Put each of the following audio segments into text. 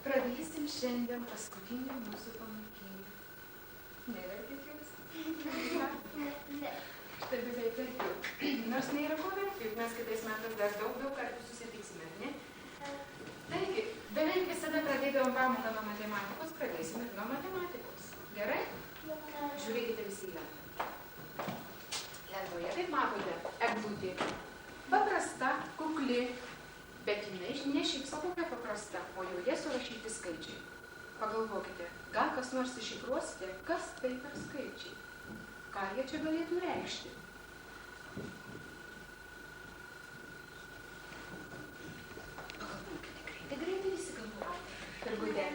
Pradėsim šiandien paskutinį mūsų pamokymą. Neverkit jūs? Ne. Štai beveik verkiu. Nors nėra ko verkti, juk mes kitais metais dar daug kartų susitiksime, ne? Taigi, beveik visada pradėdavom pamoką nuo matematikos, pradėsime nuo matematikos. Gerai? Žiūrėkite visi į lentą. Lentoje, kaip matote, eglutė. Paprasta, kukli, bet jinai ne šiaip savo kokia paprasta, o joje surašyti skaičiai. Pagalvokite, gal kas nors iššifruosite, kas tai per skaičiai? Ką jie čia galėtų reikšti? Pagalvokite, greitai visi galvoja. Pirgutė.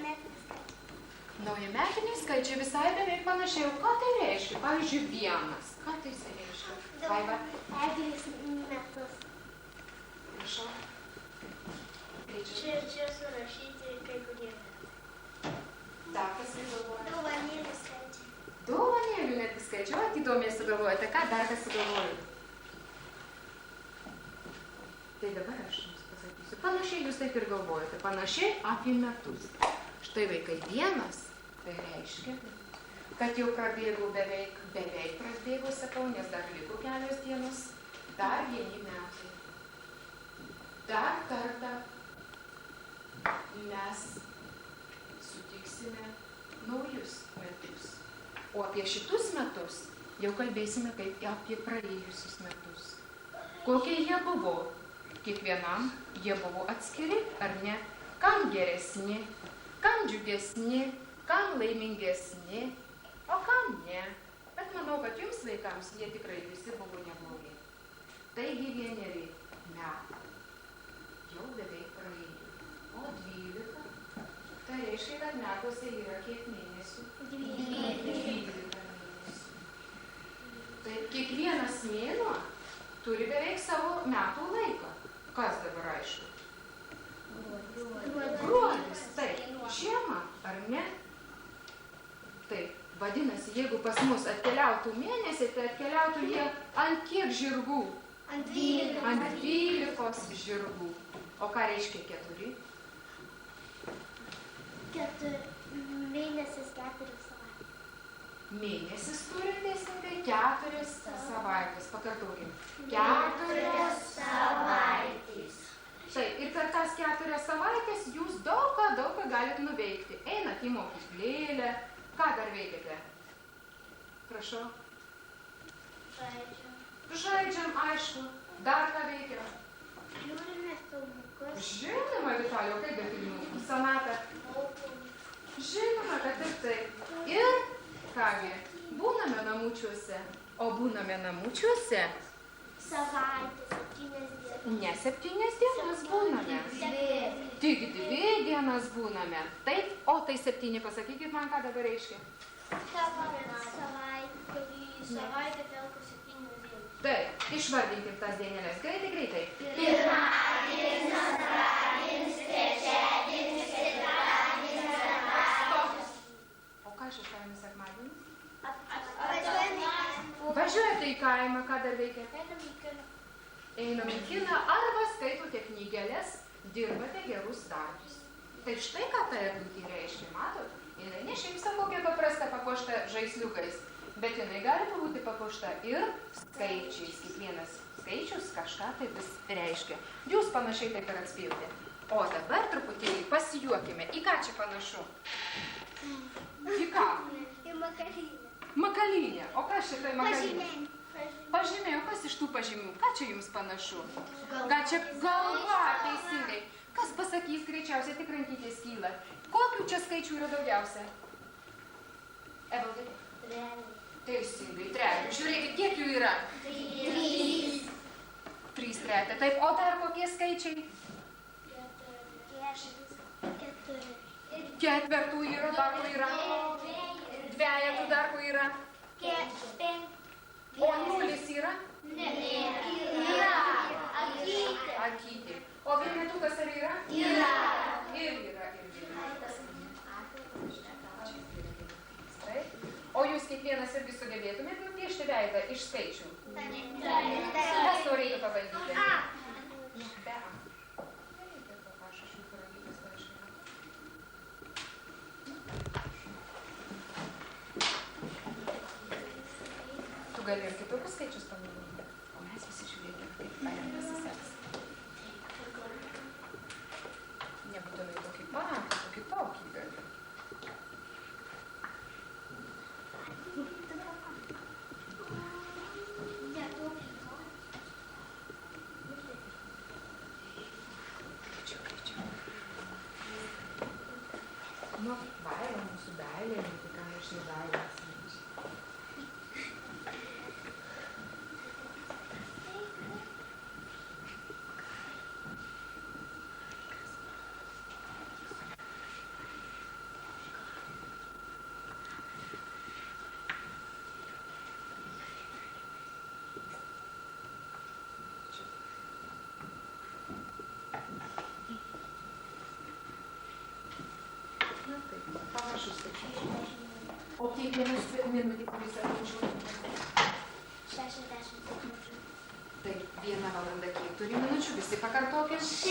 Naujametiniai skaičiai visai beveik panašiai. O ką tai reiškia? Pavyzdžiui, vienas. Ką tai reiškia? Vaiva? Eglės metus. Prašau. Čia surašyti kai kurie metai. Dar kas jūs galvoja? Dovanėlių skaičiai. Dovanėlių netgi skaičiai. O įdomiai sugalvojate. Ką dar kas sugalvoju? Tai dabar aš jums pasakysiu. Panašiai jūs taip ir galvojate. Panašiai apie metus. Štai vaikai, vienas, tai reiškia, kad jau prabėgau beveik prabėgau, sakau, nes dar liko kelios dienos, dar vieni metai. Dar kartą mes sutiksime naujus metus. O apie šitus metus jau kalbėsime kaip apie praėjusius metus. Kokie jie buvo? Kiekvienam jie buvo atskiri, ar ne? Kam geresni? Kam džiugesni, kam laimingesni, o kam ne. Bet manau, kad jums vaikams jie tikrai visi buvo neblogi. Taigi 1 metai. Jau beveik praėjo. O 12. Tai reiškia, kad metuose yra kiek mėnesių? 12 mėnesių. Tai kiekvienas mėnuo turi beveik savo metų laiką. Kas dabar aišku? Gruodis, taip, žiema, ar ne? Taip, vadinasi, jeigu pas mus atkeliautų mėnesiai, tai atkeliautų jie ant kiek žirgų? Ant 12. Ant 12 žirgų. O ką reiškia 4? Mėnesis 4 savaitės. Mėnesis turi teisingai 4 savaitės. Pakartokim. 4 savaitės. Taip, ir per tas 4 savaitės jūs daug ką galit nuveikti. Einat į mokyklėlę. Ką dar veikiate? Prašau. Žaidžiam, aišku. Dar ką veikia? Žiūrime filmukus. Žinoma, Vitalija, kaip be filmukų? Sonata? Žinoma, kad ir taip. Ir kągi, būname namučiuose. O būname namučiuose? Savaitė, 7 dienas. Ne 7 dienas būname. Tik 2 dienas būname. Taip, o tai 7, pasakykit man, ką dabar reiškia. Savaitė telpa 7 dienas. Taip, išvardinkim tas dienelės. Greitai. Pirmadienis, antradienis, trečiadienis, ketvirtadienis, penktadienis. O ką šeštadienis, sekmadienis? Važiuojame Važiuojate į kaimą, ką dar veikia? Einam Einam į kiną. į kiną arba skaitote knygeles, dirbate gerus darbus. Tai štai ką ta eglutė reiškia, matot? Jinai ne šiaip savo kokia paprasta papuošta žaisliukais, bet jinai gali būti papuošta ir skaičiais. Kiekvienas skaičius kažką tai vis reiškia. Jūs panašiai taip ir atspėjote. O dabar truputėlį pasijuokime. Į ką čia panašu? Į ką? Į makalynę. Makalynė. O kas šitai makalynė? Pažymėjau. Pažymėjau, kas iš tų pažymių? Ką čia jums panašu? Gal čia galva, teisingai. Kas pasakys greičiausiai, tik rankytės kyla. Kokių čia skaičių yra daugiausia? Evaldai? 3. Teisingai, 3. Žiūrėkit, kiek jų yra? 3. 3 trečia. Taip, o dar kokie skaičiai? 4. Ketvertų yra, dar ko yra? Dvejetų dar ko yra? 5. O 0 yra? Ne. Yra. Akytė. O vienetukas ar yra? Yra. Ir yra. Taip. O jūs kiekvienas irgi sugebėtumėt nupiešti veidą iš skaičių? Kas norėtų pabandyti? Be A. gali ir kitokius skaičius pagalvoti. O mes visi žiūrėkime, kaip paėm pasiseks. Nebūtinai tokį patį, tokį tokį gali. Nu, bailė, mūsų bailė, tai ką aš jau bailė. Panašus skaičius. O kiekvienas minutį, kuris atvažiuoja? 60 sekundžių. Tai 1 valanda kiek turi minučių? Visi pakartokim. 60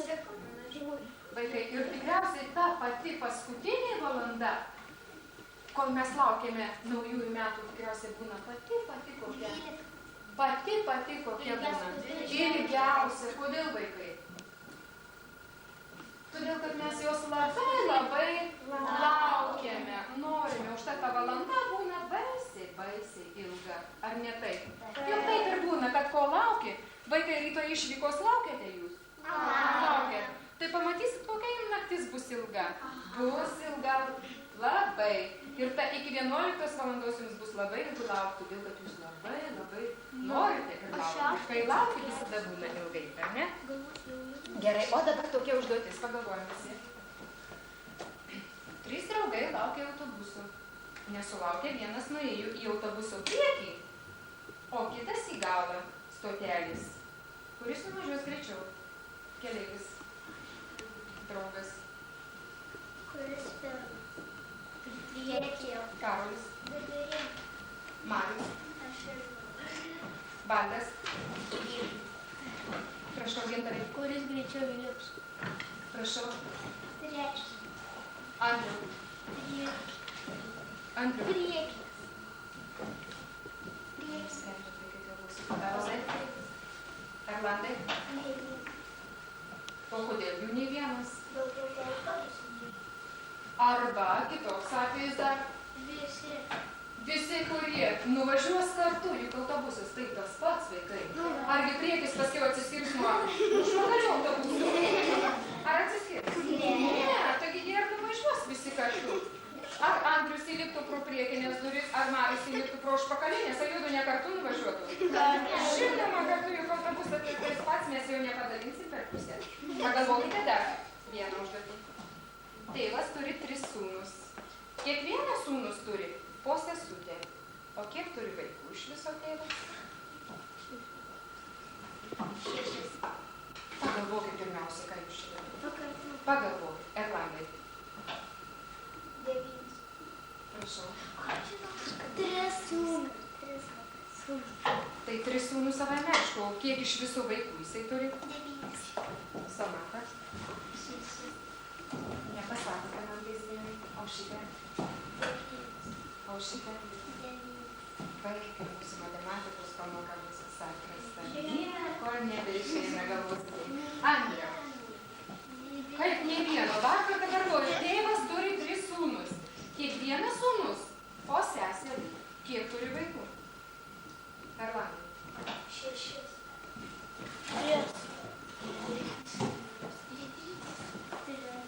sekundžių. Vaikai, ir tikriausiai ta pati paskutinė valanda, kol mes laukiame naujųjų metų, tikriausiai būna pati kokia. Pati kokia būna. Ilgiausia. Kodėl, vaikai? Todėl, kad mes jos labai laukiame, norime, užtat ta valanda būna baisiai ilga. Ar ne taip? Juk taip ir būna, kad ko lauki, vaikai ryto išvykos laukiate jūs? Laukiat. Tai pamatysit, kokia jums naktis bus ilga. Bus ilga labai. Ir ta iki 11 valandos jums bus labai ilgai laukti, todėl, kad jūs labai norite ir laukti. Kai lauki, visada būna ilgai, ar ne? Gerai, o dabar tokia užduotis, pagalvojam visi. 3 draugai laukia autobusų. Nesulaukė, vienas nuėjo į autobuso priekį, o kitas į galą stotelis. Kuris nuvažiuos greičiau? Keleivis. Draugas. Kuris priekį? Karolis. Vidury. Marius. Aš ir Valdas. Prašau, Gintarai. Kuris greičiau įlips? Prašau. Trečias. Andriau. Andriau. Priekis. Erlandai. O kodėl jų nei vienas? Arba kitoks atvejis dar. Visi, kurie nuvažiuos kartu, juk autobusas taip tas pats, vaikai. Argi priekis paskiau atsiskirs nuo užpakalio autobusų? Ar atsiskirs? Ne, taigi jie ir nuvažiuos visi kartu. Ar Andrius įliptų pro priekinės duris, ar Maris įliptų pro užpakalinės, ar judu ne kartu nuvažiuotų? Žinoma, kartu juk autobusas tas pats, mes jau nepadalinsim per pusę. Pagalvokite dar vieną užduotį. Tėvas turi 3 sūnus. Kiekvienas sūnus turi po sesutę. O kiek turi vaikų iš viso tėvas? 6. Pagalvokit pirmiausia, ką jūs čia darėte. Pagalvokit, Erlandai. 9. Prašau. 3 sūnus. Tai 3 sūnus savaime aišku, o kiek iš viso vaikų jisai turi? 9. Sonata. 6. Nepasakėte man teismėrai. O šitą? 9. O šitą? 9. Vaikai, mūsų matematikos pamoka bus visai prasta. Nieko nebeišeina galvoti. Andriau. Kaip ne vieno, dar kartą kartuoju, tėvas turi 3 sūnus. Kiekvienas sūnus po seserį. Kiek turi vaikų? Erlandai. 6. 3.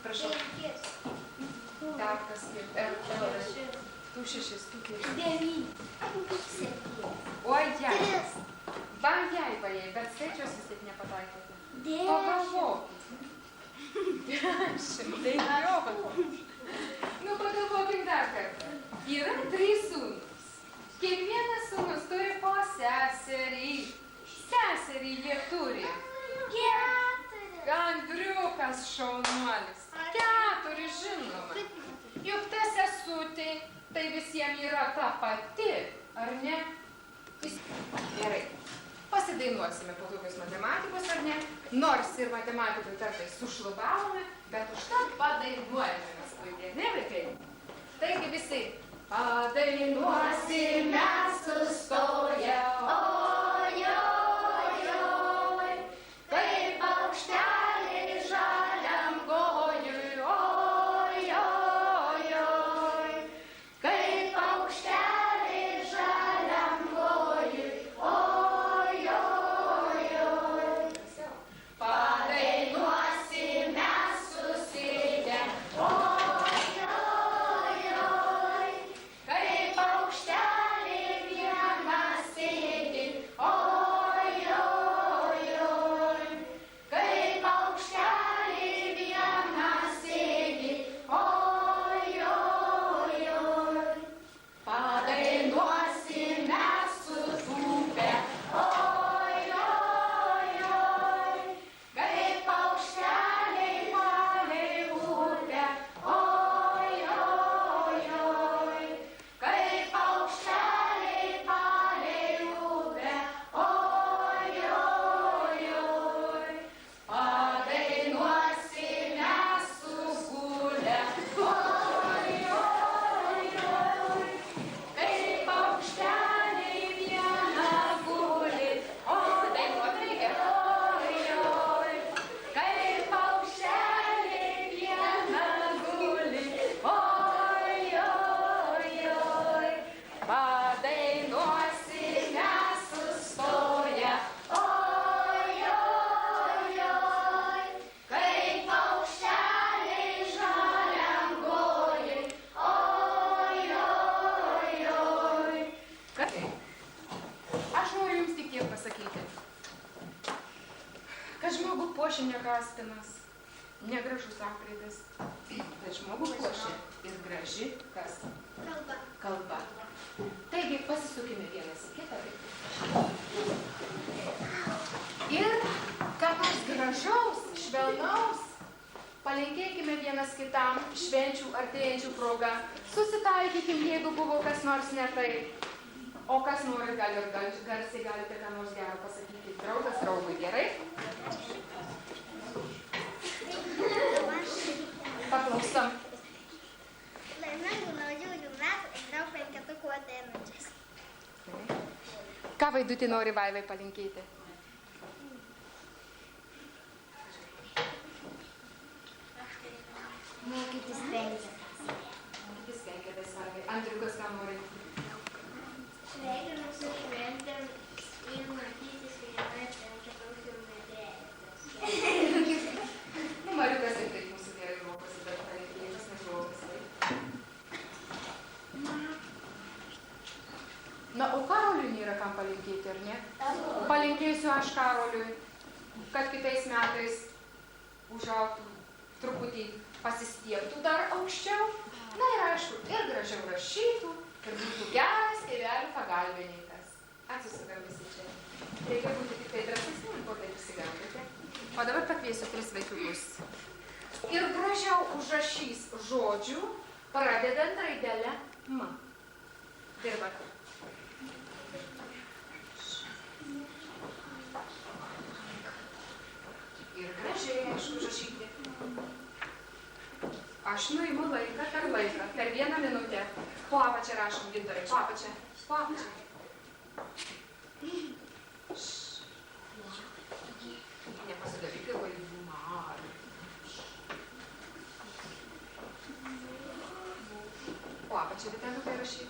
Prašau. 5. Dar kas kiek? Tu 6, tu kiek? 9. 7. Oi, jai. 3. Vajai, bet skaičius vis tik nepataikėte. 10. Pagalvokit. 10. Tai nu, pagalvokim dar kartą. Yra 3 sūnus. Kiekvienas sūnus turi po seserį. Seserį jie turi. 4. Andriukas šaunuolis. 4, žinoma. Juk ta sesutė, tai visiems yra ta pati, ar ne? Gerai. Pasidainuosime po tokios matematikos, ar ne? Nors ir matematikui kartais sušlubavome, bet užtat padainuojame mes puikiai, ne vaikai? Taigi visi Padainuosim mes sustoję, oj, oj, oj, kaip paukštelį žaliam gojui, oj, oj, oj, kaip paukštelį žaliam gojui, oj, oj, oj. Padainuosim mes susiję, oj, oj, oi, kaip paukštelį vieną sėdi, oi, oi, oi, kaip paukštelį vieną sėdi, oi, oi, oi. Padainuosim mes sutūpę, oi, oi, oi, kaip paukšteliai palei upę, oi, oi, oi, kaip paukšteliai palei upę, oi, oi, oi. Padainuosim mes sugulę, oi, oi, oi, kaip paukšteliai vieną guli, o dainuot reikia, oi, oi, kaip paukšteliai vieną guli, oi, oi, oi, padainuosim mes sustoję, oi, oi, oi, kaip paukšteliai žaliam gojui, oi, oi, oi. Aš noriu jums tik tiek pasakyti, kad žmogų puošia ne kaspinas, negražus apreidas, bet žmogų puošia ir graži kas? Kalba. Taigi pasisukime vienas į kitą. Ir ką nors gražaus, švelnaus, palinkėkime vienas kitam švenčių artėjančių proga. Susitaikykim, jeigu buvo kas nors ne taip. O kas nori, gal ir garsiai galite ką nors gero pasakyti. Draugas draugui, gerai? Paklausom. Laimingų naujųjų metų ir daug penketukų ateinančiais. Ką Vaidutė nori Vaivai palinkėti? Mokytis penketą. Jis penketės Vaivai. Andriukas ką nori? Sveikinu su šventėm ir matytis vienai penketaus ir medėlėtės. Nu, Mariukas ir taip mūsų gerai mokosi, bet palinkėjimas neblogas. Na, o Karoliui nėra kam palinkėti, ar ne? Palinkėsiu aš Karoliui, kad kitais metais užaugtų, truputį pasistiebtų dar aukščiau. Na ir aišku, ir gražiau rašytų, ir būtų geras tėvelių pagalbininkas. Atsisukam visi čia. Reikia būti tik tai drąsesniam, ko taip įsigaudėte. O dabar pakviesiu 3 vaikiukus. Ir gražiau užrašys žodžių, pradedant raidelę M. Dirba. Ir gražiai, aišku, užrašyti. Aš nuimu laiką per 1 minutę. Po apačią rašom, Gintarai, po apačią. Po apačią. Nepasidarykite vaizdų marių. Po apačią Vitenukai rašyk.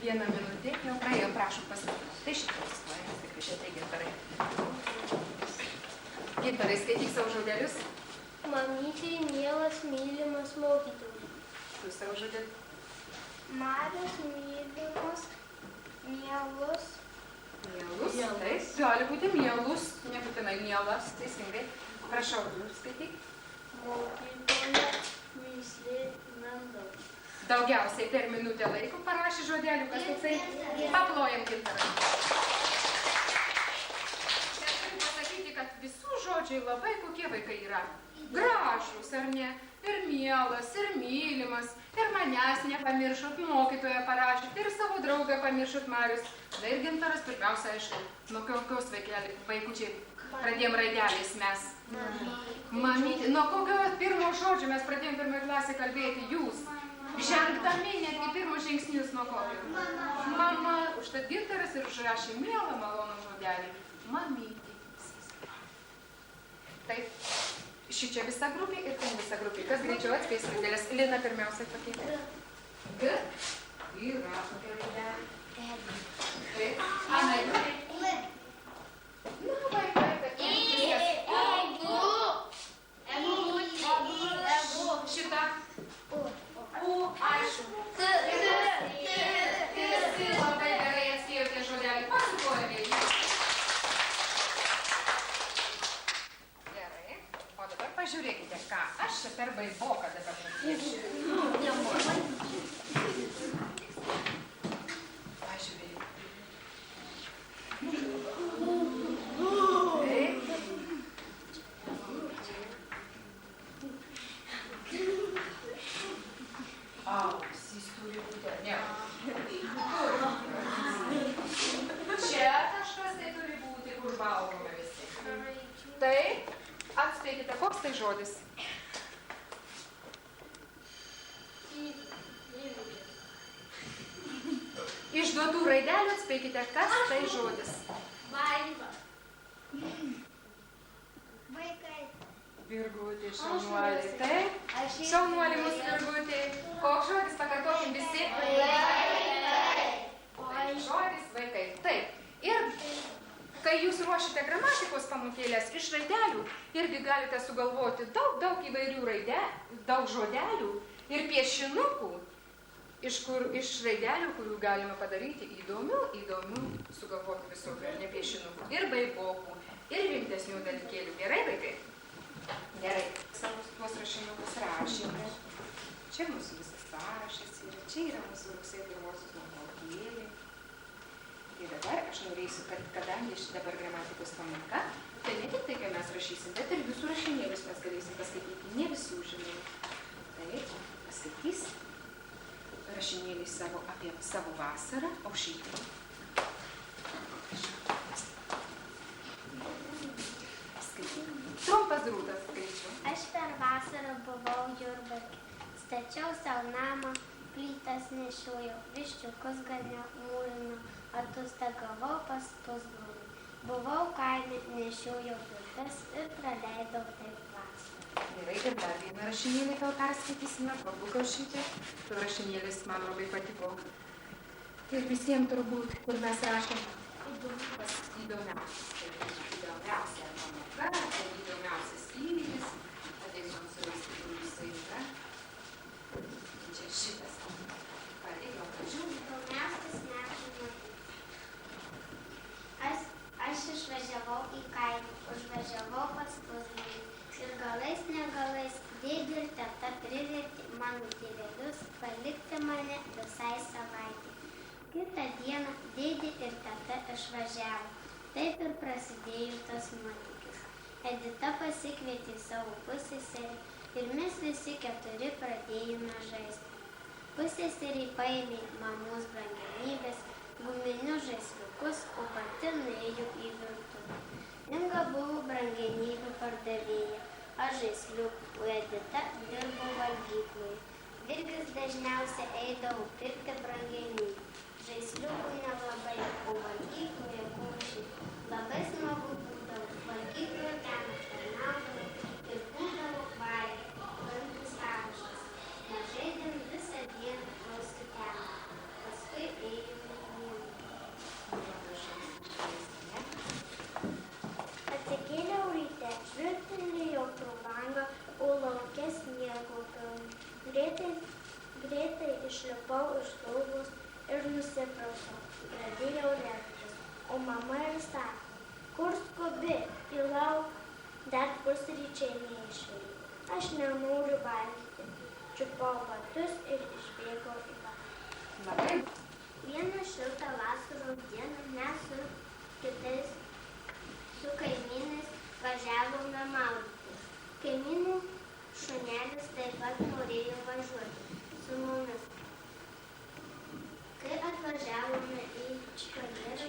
Vieną minutę, jau praėjo, prašom pasakyti. Tai šitas istorijas, tikrai šitai Gintarai. Gintarai, skaityk savo žodelius. mamytei mielas, mylimas mokytojas. Tu savo žodėlį. Marius mylimas, mielus. Mielus, taip, gali būti mielus, nebūtinai mielas, teisingai. Prašau, skaityk. Mokytoja, mįslė, mendaus. Daugiausiai per minutę laiko parašė žodelių, kas toksai. Paplojam Gintarą. Aš turiu pasakyti, kad visų žodžiai labai kokie vaikai yra. Gražūs, ar ne? Ir mielas, ir mylimas, ir manęs nepamiršot, mokytoją parašėt, ir savo draugą pamiršot Marius. Na ir Gintaras pirmiausia, aišku, nuo kokios vaikučiai pradėjom raidelės mes. Mamytė. Nuo kokio pirmo žodžio mes pradėjom pirmąją klasę kalbėti jūs. Žengdami netgi pirmus žingsnius nuo kokio. Mama. Užtat Gintaras ir užrašė mielą malonų žodelį. Mamytė. Taip. Šičia visa grupė ir ten visa grupė. Kas greičiau atspės raidelės? Lina pirmiausiai pakeitė. G. Yra tokia raidelė. Taip. Ana. Nu, vaikai, bet šitą. U, aišku. Labai gerai atspėjote žodelį. Pasukojame jį. Gerai. O dabar pažiūrėkite, ką aš čia per baiboką dabar nupiešiu. Pažiūrėkite. Ausys turi būti, ne. Čia kažkas tai turi būti, kur valgome visi. Taip, atspėkite, koks tai žodis? Iš duotų raidelių atspėkite, kas tai žodis? Vaiva. Vaikai. Virgutė, šaunuolė. Taip, šaunuolė mūsų Virgutė. Koks žodis, pakartokim visi? Vaikai. Žodis vaikai. Taip. Ir kai jūs ruošite gramatikos pamokėlės iš raidelių, irgi galite sugalvoti daug įvairių daug žodelių ir piešinukų, iš raidelių, kurių galima padaryti įdomių sugalvoti visokių, ne piešinukų, ir baibokų, ir rimtesnių dalykėlių. Gerai, vaikai? Gerai. Savo tuos rašinukus rašėme. Čia mūsų visas sąrašas yra. Čia yra mūsų rugsėjo pirmosios nuotraukėlė. Tai dabar aš norėsiu, kad kadangi dabar gramatikos pamoka, tai ne tik tai, kai mes rašysim, bet ir visų rašinėlius mes galėsim paskaityti. Ne visų, žinai. Taip, paskaitys rašinėlį apie savo vasarą, o šitą. Trumpas rūtas skaičiu. Aš per vasarą buvau Jurbarke. Stačiau savo namą, plytas nešiojau, viščiukus ganiau, mūrinau, atostogavau pas pusbrolį. Buvau kaime, nešiojau tulpes ir praleidau taip vasarą. Gerai, ir dar vieną rašinėlį tau perskaitysime, pabūkau šitą. Tu rašinėlis man labai patiko. Ir visiems turbūt, kur mes rašom įdomiausias. Įdomiausia pamoka, įdomiausias įvykis. Ateisiu surasti, kur jisai yra. Čia šitas. Padėjau pradžių. Įdomiausias metų nuotykis. Aš išvažiavau į kaimą, užvažiavau pas pusbrolį. Ir galais negalais dėdė ir teta privertė mano tėvelius palikti mane visai savaitę. Kitą dieną dėdė ir teta išvažiavo. Taip ir prasidėjo tas nuotykis. Edita pasikvietė savo pusseserį ir mes visi keturi pradėjome žaisti. Pusseseriai paėmė mamos brangenybės, guminius žaisliukus, o pati nuėjo į virtuvę. Inga buvo brangenybių pardavėja, aš žaisliukų, o Edita dirbo valgykloje. Virgis dažniausiai eidavo pirkti brangenybių. Žaisliukų nelabai, o valgykloje košiai. Labai smagu būdavo, valgykloje ten aptarnaudavo ir būdavo valgyti, valgyti sąrašas. Mes žaidėm visą dieną klausti ten. Paskui ėjome miegoti. Atsikėliau ryte, žvilgtelėjau pro langą, o o mama ir sako, kur skubi, į lauk, dar pusryčiai neišėjo. Aš nenoriu valgyti. Čiupau batus ir išbėgau į valgį. Vieną šiltą vasaros dieną mes su kitais, su kaimynais važiavome maudytis. Kaimynų šunelis taip pat norėjo važiuoti su mumis. Kai atvažiavome į karjerą,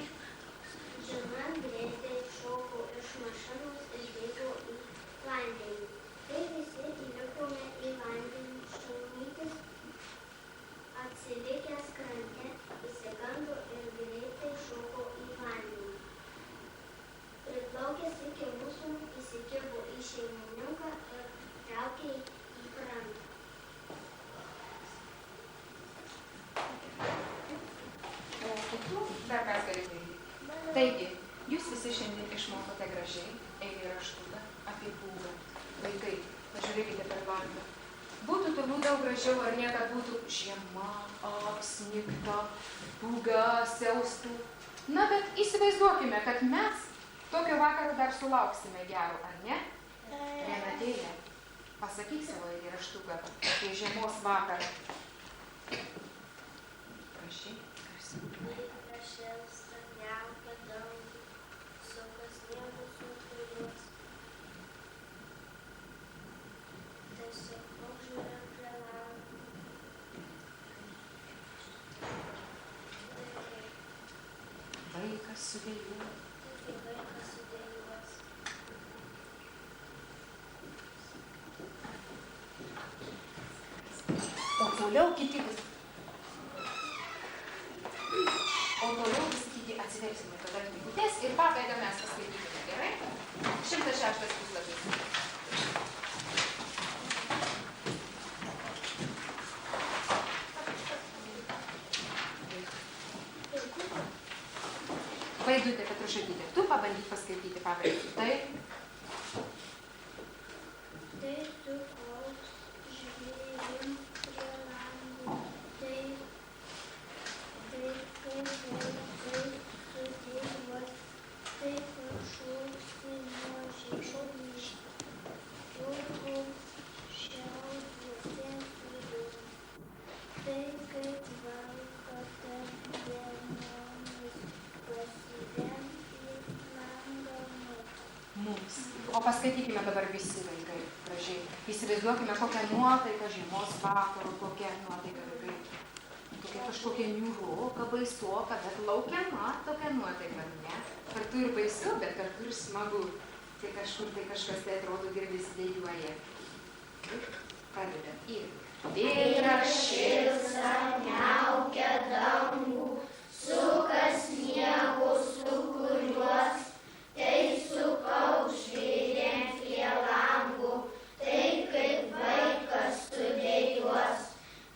žena greitai šoko iš mašinos ir bėgo į vandenį. Kai visi įlipome į vandenį, šunytis atsilikęs krante įsigando ir greitai šoko į vandenį. Priplaukęs iki mūsų įsikibo į šeimininką ir traukė į krantą. O kitų dar kas gali daryti. Taigi, jūs visi šiandien išmokote gražiai eilėraštuką apie pūgą. Vaikai, pažiūrėkite per langą. Būtų turbūt daug gražiau, ar ne, kad būtų žiema, apsnigta, pūga, siaustų. Na, bet įsivaizduokime, kad mes tokio vakaro dar sulauksime gero, ar ne? Renatėlė, pasakyk savo eilėraštuką apie žiemos vakarą. Prašy, garsiau. Prašėlsta niaukia dangų, suka sniego suturiuos. Tiesiog pažiūrė prie langų. Vaikas sudėliuos. Vaikas sudėliuos. O toliau kiti visi kiti atsiversime tada knygutes ir pabaigą mes paskaitykime, gerai? 106 puslapis. Vaidutė Petrušaitytė, tu pabandyk paskaityti pabaigą. Taip. Tai tu koks žvėrim prie langų, tai kaip vaikai sudėliuos, tai pašauksi nuo žiežulys, jurgų šiaudėse sudėliuos, tai kaip valkote dienomis pasidenk į langą Mums. O paskaitykime dabar visi vaikai gražiai. Įsivaizduokime kokią nuotaiką žiemos vakaro, kokią nuotaiką vaikai. Tokia kažkokia niūroka, baisoka, bet laukiama tokia nuotaika, ne? Kartu ir baisu, bet kartu ir smagu. Tai kažkur tai kažkas tai atrodo ir vis dėjuoja. Pradedam. Ir. Vėjas šilsa, niaukia dangų, suka sniego sūkuriuos, tai sukau žvėriem prie langų, tai kaip vaikas sudėjuos,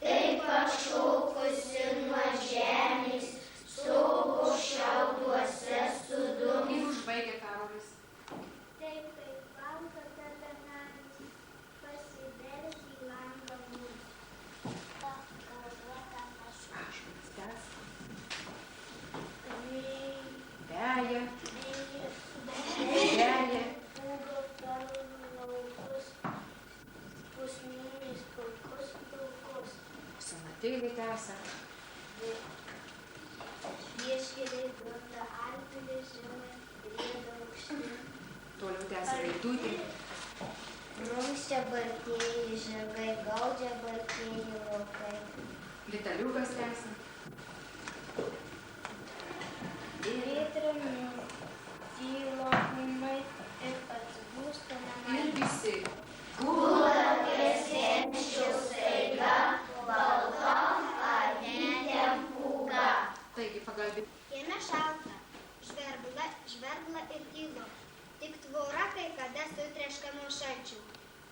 tai pašaukusi nuo žemės, stogo šiauduose sudum. Ir užbaigė Karolis. Taip kaip valkote benamis, pasiverš į langą mums. Pakalvota Ašmanas tęs. Veja. Veja. Pūga per laukus, pusmynis puikus pilkus. Sonatėlė tęsia. Vieškeliai grunda Alpių žemai, rieda aukštyn. Toliau tęsia Vaidutė. Prunkščia baltieji žirgai, gaudžia baltieji laukai. Vitaliukas tęsia. Vėtrami tylo kūnai ir atsibūsta namai. Ir visi. Gula prie sėmščių staiga, baltom avytėm pūga. Taigi pagalbė. Jame šalta, žverbla ir tylu, tik tvora kai kada sutreška nuo šalčių.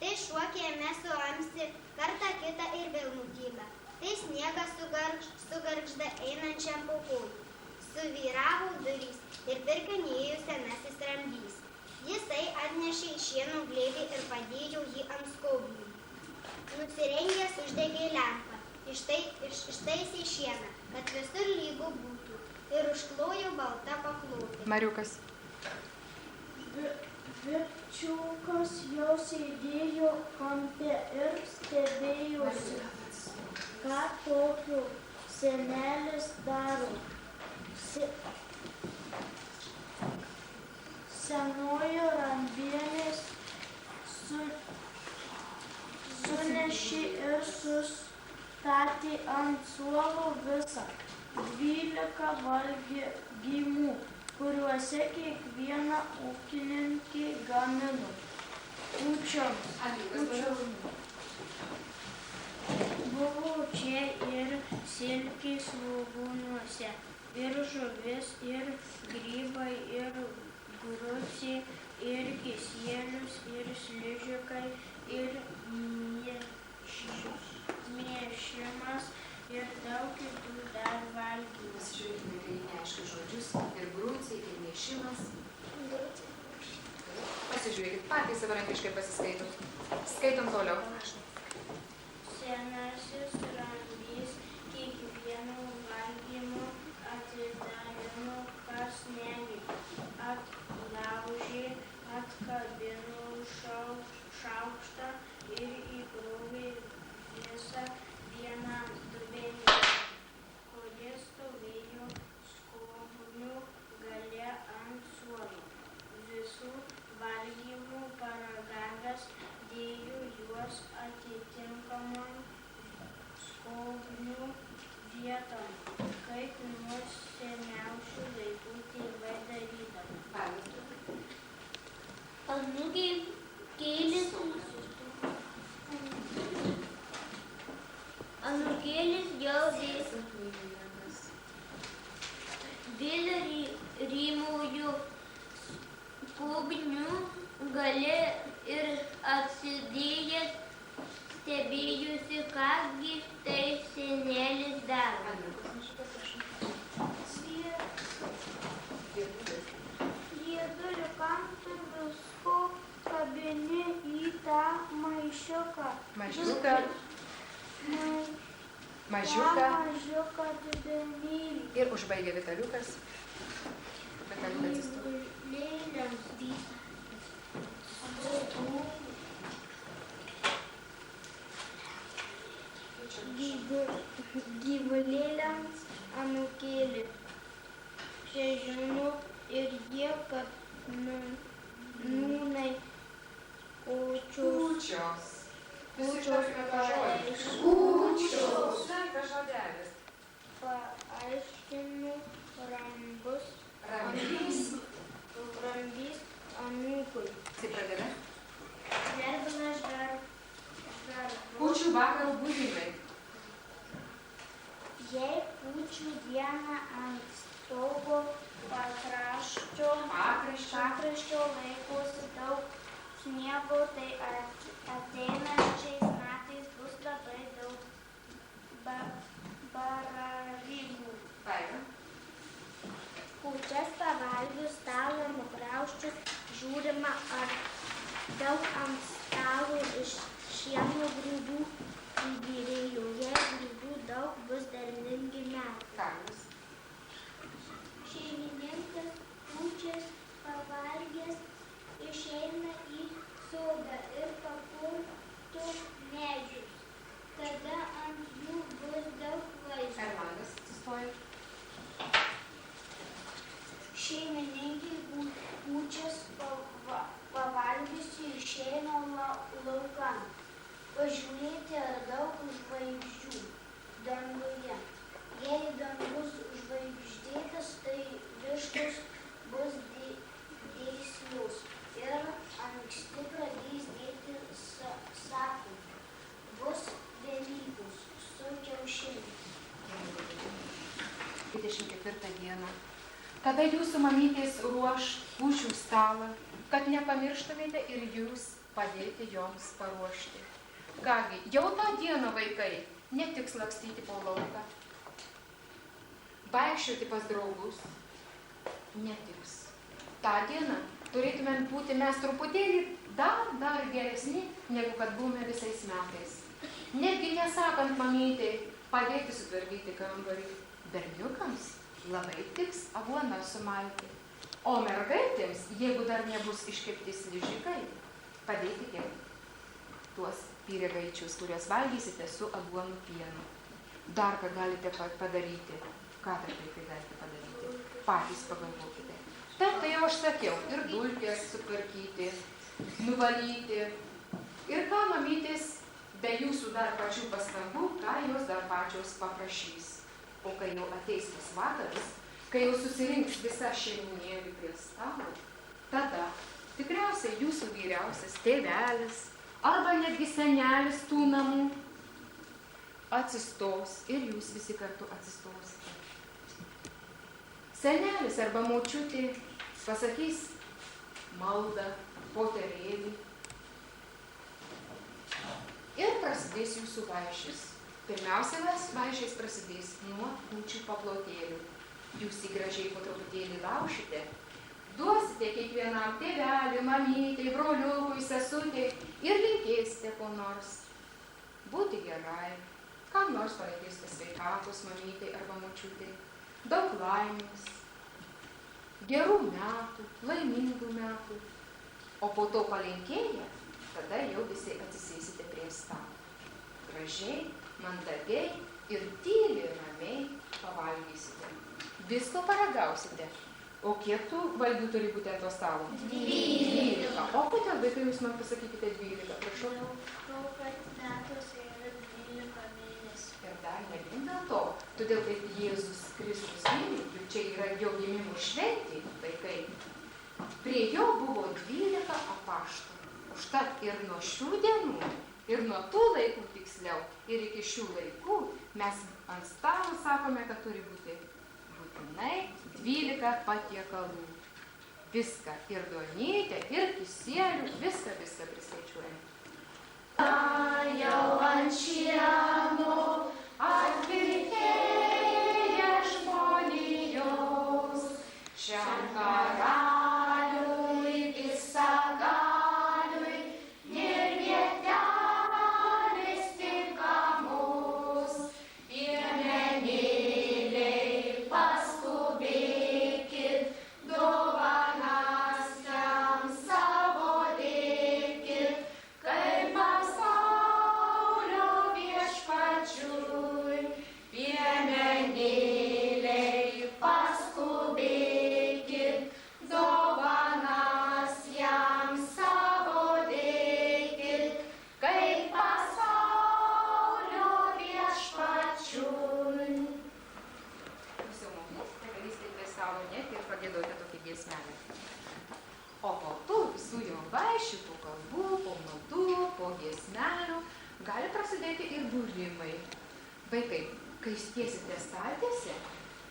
Tai šuo kieme suamsi, kartą kitą ir vėl nutyla. Tai sniegas sugargžda einančiam po kojų. Suvyravo durys ir pirkinėjo senasis rambys. Jisai atnešė šieno glėbį ir padėjo jį ant skobnių. Nusirengęs uždegė lempą, ištaisė šieną, kad visur lygu būtų, ir užklojo balta paklotė. Mariukas. Vičiukas jau sėdėjo kampe ir stebėjosi, ką tokio senelis daro. Senoji Rambienė sunešė ir sustatė ant suolo visą 12 valgymų, kuriuose kiekviena ūkininkė gamino kūčioms. Buvo čia ir silkės svogūnuose, ir žuvis, ir grybai, ir grucė, ir kisielius, ir sližiukai, ir mėšimas, ir daug kitų dar valgymų. Pasižiūrėkime į neaiškius žodžius. Ir grucė, ir mėšimas. Pasižiūrėkit, patys savarankiškai pasiskaitom. Skaitom toliau. Senasis Rambys kiekvieno valgymo atidarimo kąsnelį atlaužė, atkabino šaukštą ir įkrovė visą vieną dubenį, kuris stovėjo skobnių gale ant suolo. Visų valgymų paragavęs dėjo juos atitinkamom skobnių vietom, kaip nuo seniausių laikų tėvai darydavo. Anūkėlis jau vėl rymojo skobnių gale ir atsidėjęs stebėjusi, kągi tai senelis daro. Sviedulį kamštą visko kabini į tą maišiuką. Mažiuką dubenėlį. Ir užbaigė Vitaliukas. Gyvulėliams anūkėlį. Čia žino ir jie, kad nūnai kūčios. Paaiškinu Rambys anūkui. Tai pradeda? Gerbiamas Kūčių vakaro būdimai. Jei kūčių dieną ant stogo pakraščio laikosi daug sniego, tai ateinančiais metais bus labai daug baravykų. Kūčias pavalgius stalą nugraužčius žiūrima, ar daug ant stalo iš šieno grūdų įbyrėjo. Jei grūdų daug, bus derlingi metai. Šeimininkas kūčias pavalgęs išeina į sodą ir papurto medžius. Tada ant jų bus daug vaisių. Ermandas atsistoja. Šeimininkė kūčias pavalgiusi išeina laukan. Pažiūrėti, ar daug žvaigždžių danguje. Jei dangus žvaigždėtas, tai vištos bus dėslius ir anksti pradės dėti sapų. Bus Velykos su kiaušiniais. 24 dieną. Tada jūsų mamytės ruoš kūčių stalą, kad nepamirštumėte ir jūs padėti joms paruošti. Kągi, jau tą dieną vaikai ne tik lakstyti po lauką, vaikščioti pas draugus, netiks. tą dieną turėtumėm būti mes truputėlį dar geresni, negu kad buvome visais metais. Netgi nesakant mamytei padėti sutvarkyti kambarį, berniukams labai tiks aguoną sumalti. O mergaitėms, jeigu dar nebus iškepti sližikai, padėkite tuos pyragaičius, kuriuos valgysite su aguonų pienu. Dar ką galite padaryti? Ką dar vaikai galite padaryti? Patys pagalvokite. Taip, tai jau aš sakiau, ir dulkės sutvarkyti, nuvalyti. Ir ką mamytės be jūsų dar pačių pastangų, ką jos dar pačios paprašys. O kai jau ateis tas vakaras, kai jau susirinks visa šeimynėlė prie stalo, tada tikriausiai jūsų vyriausias tėvelis arba netgi senelis tų namų atsistos ir jūs visi kartu atsistosite. Senelis arba močiutė pasakys maldą, poterėlį ir prasidės jūsų vaišės. Pirmiausia, vaišės prasidės nuo kūčių paplotėlių. Jūs jį gražiai po truputėlį laušite, duosite kiekvienam tėvelį, mamytei, broliukui, sesutei ir linkėsite ko nors. Būti gerai, kam nors palinkėsite sveikatos mamytei arba močiutei, daug laimės, gerų metų, laimingų metų. O po to palinkėję, tada jau visi atsisėsite prie stalo. Gražiai, mandagiai ir tyliai, ramiai pavalgysite. Visko paragausite. O kiek tų valgių turi būti ant to stalo? 12. O kodėl, vaikai, jūs man pasakykite 12? Prašau. Kad metuose yra 12 mėnesių. Ir dar ne vien dėl to. Todėl, kad Jėzus Kristus gimė, juk čia yra jo gimimo šventė, vaikai. Prie jo buvo 12 apaštalų. Užtat ir nuo šių dienų, ir nuo tų laikų tiksliau, ir iki šių laikų mes ant stalo sakome, kad turi būti būtinai 12 patiekalų. Viską, ir duonytę, ir kisielių, viską priskaičiuojame. Jau ant šieno atvilkėja žmonijos, šiam karaliui visagaliui ir vietelės tinkamos, piemenėliai paskubėkit, dovanas jam savo dėkit, kaip pasaulio viešpačiui, piemenėliai paskubėkit, dovanas jam savo dėkit, kaip pasaulio viešpačiui. Jūs jau mokėsite, galėsite prie stalo net ir pagėdoti tokį giesmelę. O po tų visų jo vaišių, po kalbų, po maldų, po giesmelių gali prasidėti ir būrimai. Vaikai, kai stiesite staltiesę,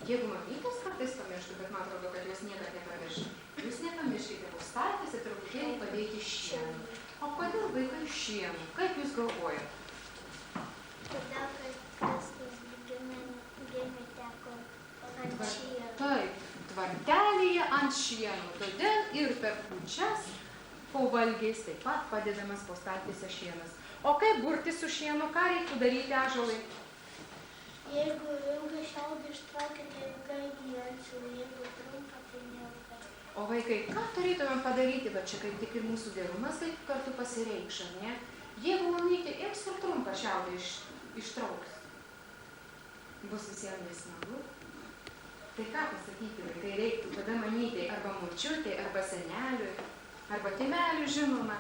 jeigu mamytės kartais pamirštų, bet man atrodo, kad jos niekad nepamirš, jūs nepamirškite po staltiesę truputėlį padėti šienų. O kodėl vaikai šienų? Kaip jūs galvojate? Todėl, kad Kristus gimė teko ant šieno. Taip, tvartelėje ant šienų. Todėl ir per kūčias po valgiais taip pat padedamas po staltiesę šienas. O kaip burti su šienu, ką reiktų daryti ąžuolai? Jeigu ilgą šiaudą ištraukite, ilgai gyvensiu, jeigu trumpa, tai neilgai. O vaikai, ką turėtumėm padaryti, bet čia kaip tik ir mūsų gerumas taip kartu pasireikš, ar ne? Jeigu mamytė ims ir trumpą šiaudą ištrauks, bus visiems nesmagu. Tai ką pasakyti, vaikai, reiktų tada mamytei arba močiutei, arba seneliui, arba tėveliui, žinoma.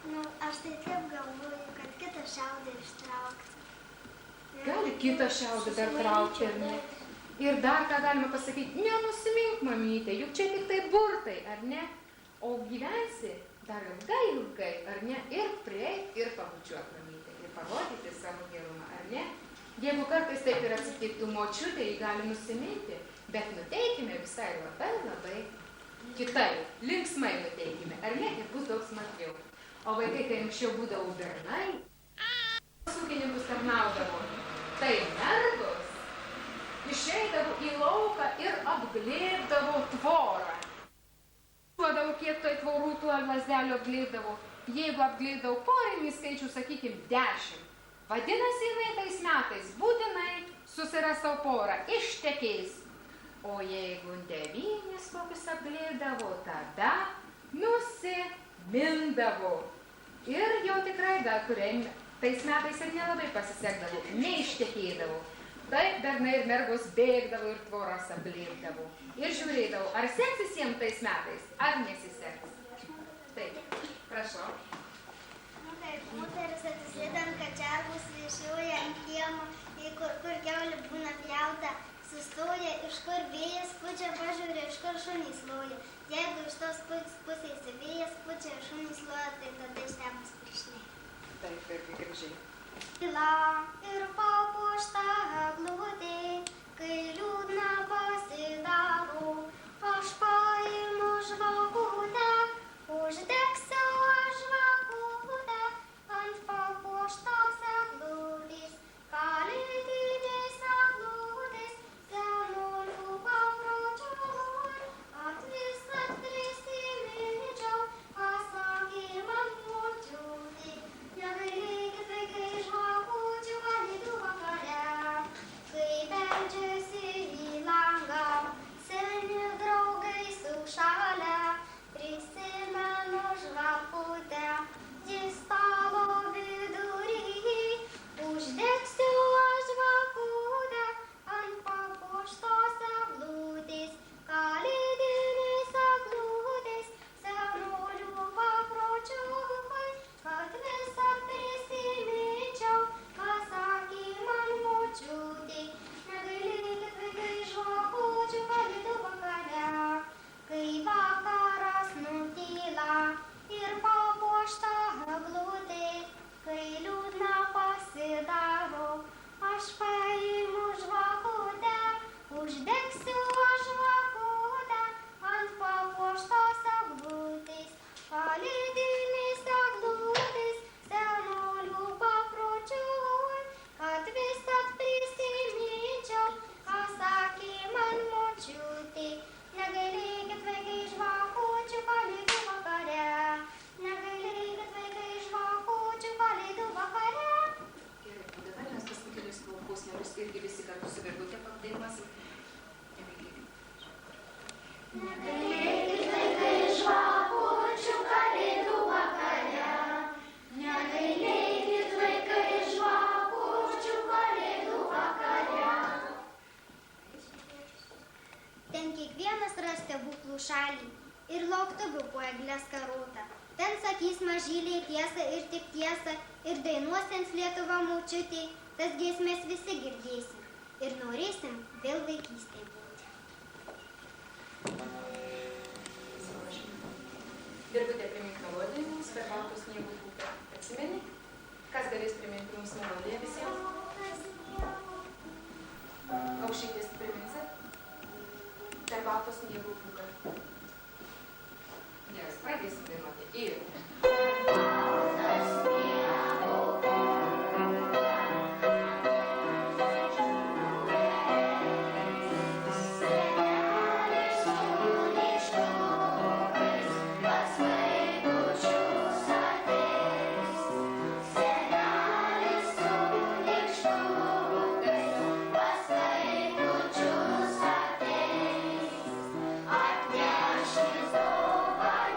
Nu, aš tai taip galvoju, kad kitą šiaudą ištraukti. Gali kitą šiaudą dar traukti, ar ne? Ir dar ką galima pasakyti, nenusimink mamytė, juk čia tik tai burtai, ar ne? O gyvensi dar ilgai, ar ne? Ir prieik, ir pabučiuok mamytė, ir parodyti savo gerumą, ar ne? Jeigu kartais taip ir atsitiktų močiutė, jį gali nusiminti, bet nuteikime visai labai kitaip, linksmai nuteikime, ar ne? Ir bus daug smagiau. O vaikai, kai anksčiau būdavo bernai, ūkininkus tarnaudavo, tai mergos išeidavo į lauką ir apglėbdavo tvorą. Duodavo, kiek toj tvorų tų lazdelių apglėbdavo. Jeigu apglėbdavo porinį skaičių, sakykim, 10. Vadinasi, jinai tais metais būtinai susiras savo porą, ištekės. O jeigu 9 kokius apglėdavo, tada nusimindavo. Ir jau tikrai gal kuriai tais metais ir nelabai pasisekdavo, neištekėdavo. Taip bernai ir mergos bėgdavo ir tvoras apglėbdavo. Ir žiūrėdavo, ar seksis jiems tais metais, ar nesiseks. Taip, prašau. Moteris atsisėda ant kačergos, viešioja ant kiemo, kur kiaulė būna pjauta, sustoja, iš kur vėjas pučia, pažiūrė, iš kur šunys loja. Jeigu iš tos pusės vėjas pučia, šunys loja, tai tada ištemas prišnė. Taip, irgi gražiai. Tyla ir papuošta eglutė, kai liūdna pasidaro, aš paimu žvakutę, uždegsiu aš žvakutę ant papuoštos eglutės, kalėdinės eglutės, senolių papročiui, visad prisiminčiau, ką sakė man močiutė. Negailėkit vaikai žvakučių kalėdų vakare, kai beldžiasi į langą, seni draugai sušalę, prisimenu žvakutę, ties stalo vidury, uždegsiu aš žvakutę ant papuoštos eglutės, kalėdinės eglutės, senolių papročiui, kad visad prisiminčiau, ką sakė man močiutė. Negailėkit vaikai žvakučių kalėdų vakare, kai vakaras nutyla ir papuošta eglutė, kai liūdna pasidaro, aš paimu žvakutę, uždegsiu aš žvakutę ant papuoštos eglutės, kalėdinės eglutės, senolių papročiui, kad visad prisiminčiau, ką sakė man močiutė. Negailėkit vaikai žvakučių kalėdų vakare, negailėkit vaikai žvakučių kalėdų vakare. Gerai, o dabar mes paskutinius posmelius irgi visi kartu su virgute padainuosim. Negailėkit vaikai žvakučių kalėdų vakare, negailėkit vaikai žvakučių kalėdų vakare. Ten kiekvienas ras stebuklų šalį ir lauktuvių po eglės karotą. Ten sakys mažyliai tiesą ir tik tiesą ir dainuosins Lietuva močiutė, tas giesmės visi girdėsim ir norėsim vėl vaikystėj būti. Virgute, primink melodiją mums, per baltų sniegų upę. Atsimeni? Kas galės priminti mums melodiją visiems? Aušytės priminsit? Per baltų sniegų upę. Gerai, pradėsim dainuoti. Ir. Atneškis dovanėlių,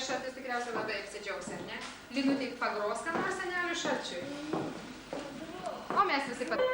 Šaltis tikriausiai labai apsidžiaugs, ar ne? Linutė pagros, ką nors seneliui Šalčiui. O mes visi pat...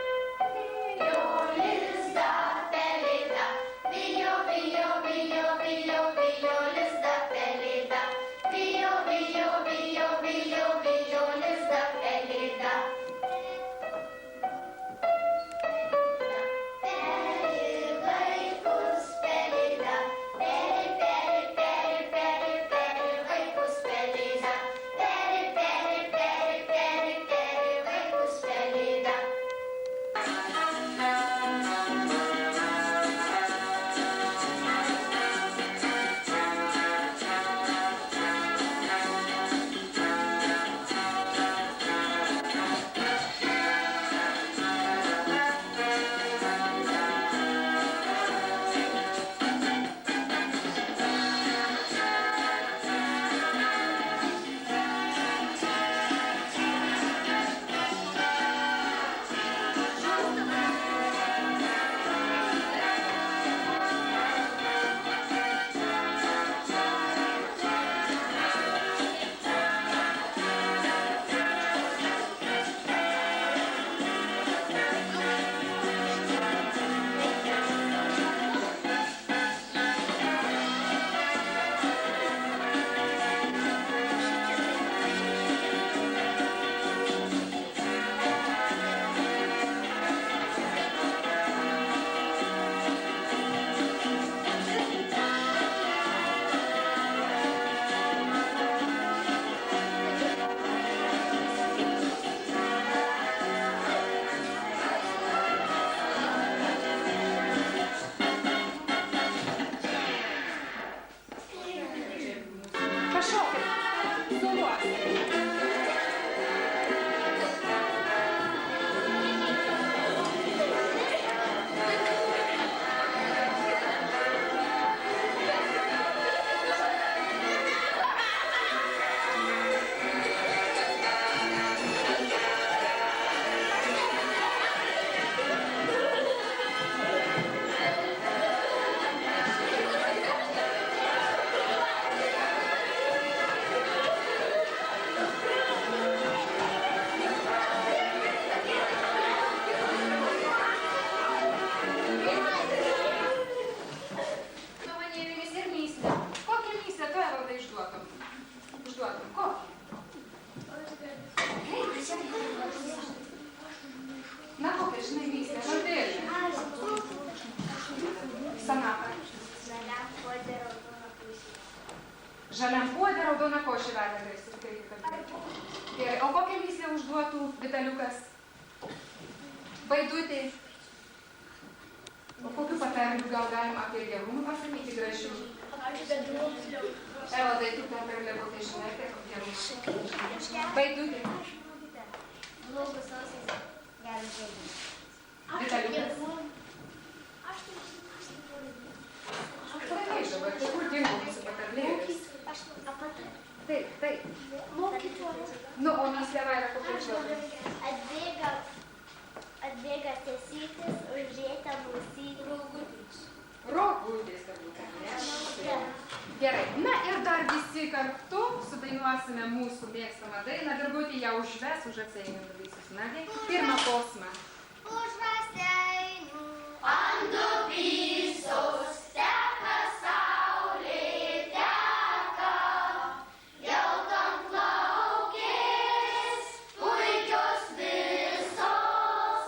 Žaliam puodė raudona košė verda. Gerai, o kokią mįslę užduotų Vitaliukas? Vaidutė. O kokių patarlių gal galim apie gerumą pasakyti gražių? Evaldai, tu ten per lėgotai žinai, tai gerumą. Vaidutė. Blogus ausis, geras žodis. Vitaliukas. Taip, dabar tai kur dingo mūsų patarlėlis? Taip. Mokytojas. Nu, o mįslė vaira kokia žodis? Atbėga sesytis, užžieta mūsį raugutis. Rogutės, ne? Gerai, na ir dar visi kartu sudainuosime mūsų mėgstamą dainą. Virgutė ją užves, už atseinimą visus. Nagi, pirmą posmą. Už raseinių ant dubysos teka saulė teka, geltonplaukės, puikios visos,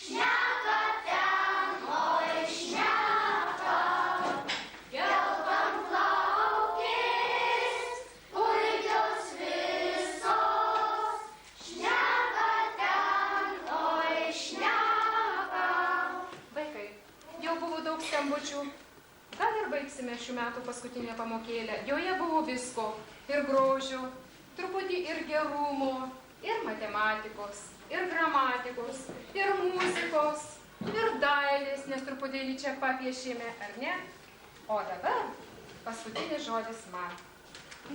šneka ten, oi šneka. Geltonplaukės, puikios visos, šneka ten, oi šneka. Vaikai, jau buvo daug skambučių. Gal ir baigsime šių metų paskutinę pamokėlę. Joje buvo visko. Ir grožio, truputį ir gerumo, ir matematikos, ir gramatikos, ir muzikos, ir dailės, nes truputėlį čia papiešėme, ar ne? O dabar paskutinis žodis man.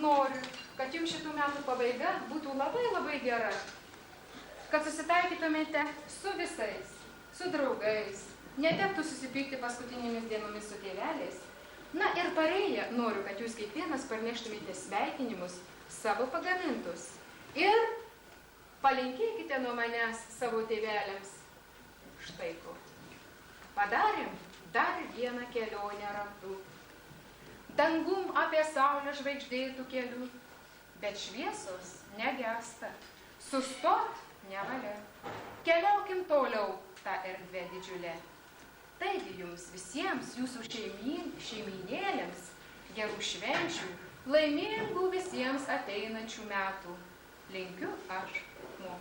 Noriu, kad jums šitų metų pabaiga būtų labai labai gera. Kad susitaikytumėte su visais, su draugais, netektų susipykti paskutinėmis dienomis su tėveliais, Na ir parėję, noriu, kad jūs kiekvienas parneštumėte sveikinimus savo pagamintus. Ir palinkėkite nuo manęs savo tėveliams. Štai ko. Padarėm dar vieną kelionę ratu. Dangum apie saulę žvaigždėtų kelių, bet šviesos negesta. Sustot nevalia. Keliaukim toliau tą erdvę didžiulę. Taigi jums visiems, jūsų šeimynėlėms, gerų švenčių, laimingų visiems ateinančių metų. Linkiu aš, Mo.